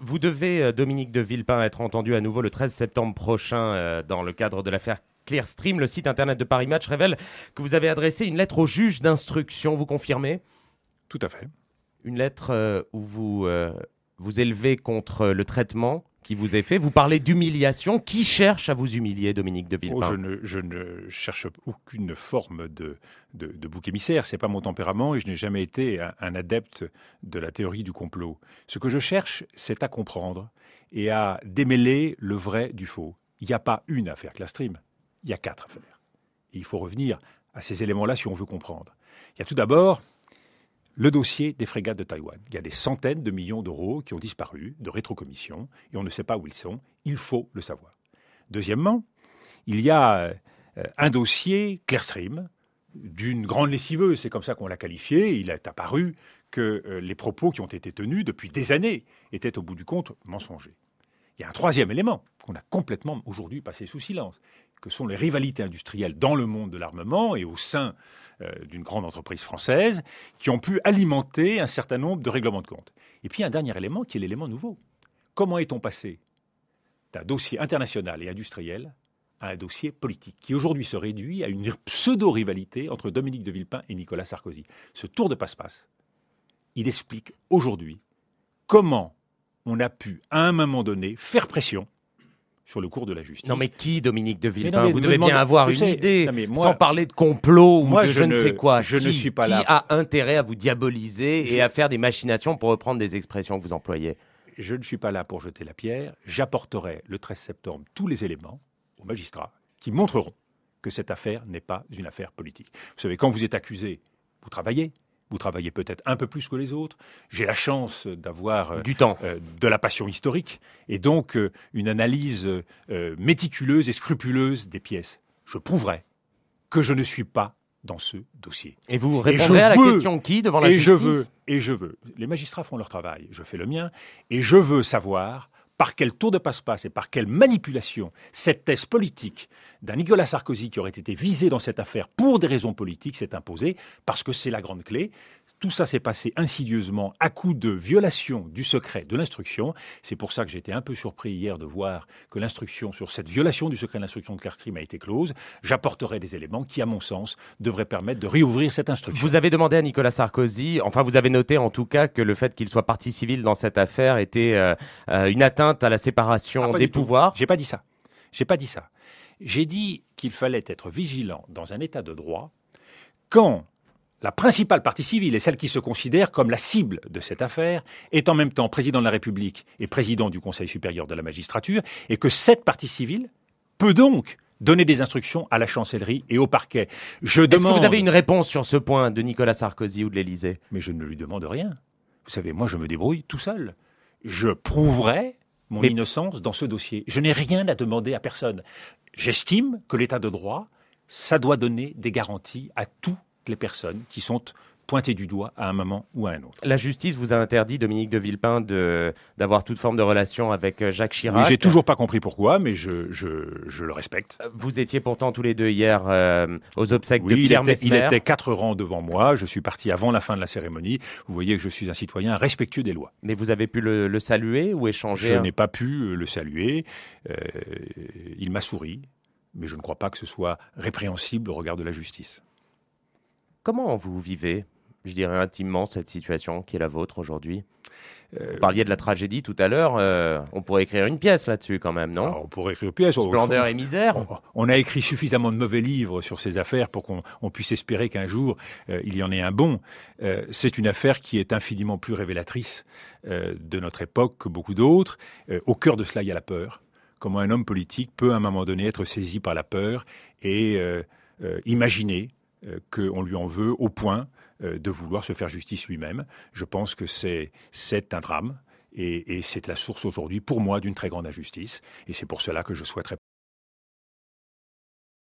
Vous devez, Dominique de Villepin, être entendu à nouveau le 13 septembre prochain dans le cadre de l'affaire Clearstream. Le site internet de Paris Match révèle que vous avez adressé une lettre au juge d'instruction. Vous confirmez? Tout à fait. Une lettre où vous élevez contre le traitement qui vous est fait. Vous parlez d'humiliation. Qui cherche à vous humilier, Dominique de Villepin? Je ne cherche aucune forme de bouc émissaire. Ce n'est pas mon tempérament et je n'ai jamais été un adepte de la théorie du complot. Ce que je cherche, c'est à comprendre et à démêler le vrai du faux. Il n'y a pas une affaire Clearstream, il y a 4 affaires. Et il faut revenir à ces éléments-là si on veut comprendre. Il y a tout d'abord le dossier des frégates de Taïwan. Il y a des centaines de millions d'euros qui ont disparu de rétrocommission et on ne sait pas où ils sont. Il faut le savoir. Deuxièmement, il y a un dossier Clearstream d'une grande lessiveuse, c'est comme ça qu'on l'a qualifié. Il est apparu que les propos qui ont été tenus depuis des années étaient au bout du compte mensongers. Il y a un troisième élément qu'on a complètement aujourd'hui passé sous silence, que sont les rivalités industrielles dans le monde de l'armement et au sein d'une grande entreprise française qui ont pu alimenter un certain nombre de règlements de compte. Et puis un dernier élément qui est l'élément nouveau. Comment est-on passé d'un dossier international et industriel à un dossier politique qui aujourd'hui se réduit à une pseudo-rivalité entre Dominique de Villepin et Nicolas Sarkozy? Ce tour de passe-passe, il explique aujourd'hui comment on a pu, à un moment donné, faire pression sur le cours de la justice. Non mais qui, Dominique de Villepin? non, vous devez bien avoir une idée, moi, sans parler de complot ou de je ne sais quoi. Je ne suis pas qui là. a intérêt à vous diaboliser et à faire des machinations, pour reprendre des expressions que vous employez? Je ne suis pas là pour jeter la pierre. J'apporterai le 13 septembre tous les éléments aux magistrats qui montreront que cette affaire n'est pas une affaire politique. Vous savez, quand vous êtes accusé, vous travaillez. Vous travaillez peut-être un peu plus que les autres. J'ai la chance d'avoir du temps, de la passion historique et donc une analyse méticuleuse et scrupuleuse des pièces. Je prouverai que je ne suis pas dans ce dossier. Et vous répondrez à la question qui devant la justice? Je veux. Les magistrats font leur travail, je fais le mien, et je veux savoir par quel tour de passe-passe et par quelle manipulation cette thèse politique d'un Nicolas Sarkozy qui aurait été visé dans cette affaire pour des raisons politiques s'est imposée, parce que c'est la grande clé. Tout ça s'est passé insidieusement à coup de violation du secret de l'instruction. C'est pour ça que j'étais un peu surpris hier de voir que l'instruction sur cette violation du secret de l'instruction de Clearstream a été close. J'apporterai des éléments qui, à mon sens, devraient permettre de réouvrir cette instruction. Vous avez demandé à Nicolas Sarkozy, enfin vous avez noté en tout cas que le fait qu'il soit partie civile dans cette affaire était une atteinte à la séparation des pouvoirs. J'ai pas dit ça. J'ai dit qu'il fallait être vigilant dans un état de droit quand la principale partie civile et celle qui se considère comme la cible de cette affaire est en même temps président de la République et président du Conseil supérieur de la magistrature, et que cette partie civile peut donc donner des instructions à la chancellerie et au parquet. Est-ce que vous avez une réponse sur ce point de Nicolas Sarkozy ou de l'Élysée? Mais je ne lui demande rien. Vous savez, moi je me débrouille tout seul. Je prouverai mon innocence dans ce dossier. Je n'ai rien à demander à personne. J'estime que l'état de droit, ça doit donner des garanties à toutes les personnes qui sont pointées du doigt à un moment ou à un autre. La justice vous a interdit, Dominique de Villepin, d'avoir toute forme de relation avec Jacques Chirac. Oui, j'ai toujours pas compris pourquoi, mais je le respecte. Vous étiez pourtant tous les deux hier aux obsèques de Pierre Messmer. Il était 4 rangs devant moi. Je suis parti avant la fin de la cérémonie. Vous voyez que je suis un citoyen respectueux des lois. Mais vous avez pu le saluer ou échanger? Je n'ai pas pu le saluer. Il m'a souri, mais je ne crois pas que ce soit répréhensible au regard de la justice. Comment vous vivez, je dirais intimement, cette situation qui est la vôtre aujourd'hui? Vous parliez de la tragédie tout à l'heure. On pourrait écrire une pièce là-dessus quand même, non? On pourrait écrire une pièce. Splendeur et misère. On a écrit suffisamment de mauvais livres sur ces affaires pour qu'on puisse espérer qu'un jour, il y en ait un bon. C'est une affaire qui est infiniment plus révélatrice de notre époque que beaucoup d'autres. Au cœur de cela, il y a la peur. Comment un homme politique peut à un moment donné être saisi par la peur et imaginer qu'on lui en veut au point de vouloir se faire justice lui-même. Je pense que c'est un drame et c'est la source aujourd'hui, pour moi, d'une très grande injustice. Et c'est pour cela que je souhaiterais